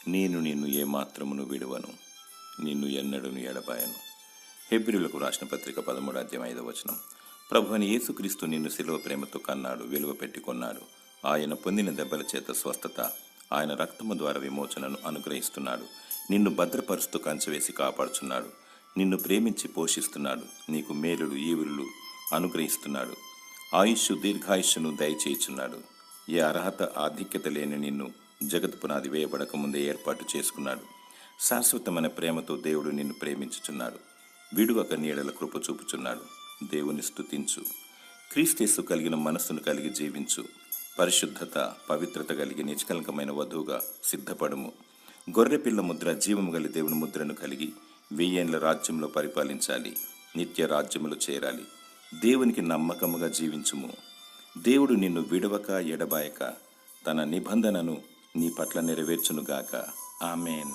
నేను నిన్ను ఏమాత్రమును విడువను, నిన్ను ఎన్నడూను ఎడబాయను. హెబ్రీయులకు రాసిన పత్రిక 13:5. ప్రభువైన యేసుక్రీస్తు నిన్ను శిలువ ప్రేమతో కన్నాడు, విలువ పెట్టి కొన్నాడు. ఆయన పొందిన దెబ్బల చేత స్వస్థత, ఆయన రక్తము ద్వారా విమోచనను అనుగ్రహిస్తున్నాడు. నిన్ను భద్రపరుస్తూ కంచెవేసి కాపాడుచున్నాడు. నిన్ను ప్రేమించి పోషిస్తున్నాడు. నీకు మేలులు ఈవులు అనుగ్రహిస్తున్నాడు. ఆయుష్షు దీర్ఘాయుష్ను దయచేయుచున్నాడు. ఏ అర్హత ఆధిక్యత లేని నిన్ను జగత్ పునాది వేయబడక ముందే ఏర్పాటు చేసుకున్నాడు. శాశ్వతమైన ప్రేమతో దేవుడు నిన్ను ప్రేమించుచున్నాడు. విడువక నీడల కృప చూపుచున్నాడు. దేవుని స్తుతించు. క్రీస్తేసు కలిగిన మనస్సును కలిగి జీవించు. పరిశుద్ధత పవిత్రత కలిగి నిష్కలంకమైన వధువుగా సిద్ధపడుము. గొర్రెపిల్ల ముద్ర జీవము గలి దేవుని ముద్రను కలిగి 1000 ఏళ్ల రాజ్యంలో పరిపాలించాలి. నిత్య రాజ్యములు చేరాలి. దేవునికి నమ్మకముగా జీవించుము. దేవుడు నిన్ను విడవక ఎడబాయక తన నిబంధనను నీ పట్ల నెరవేర్చునుగాక. ఆమేన్.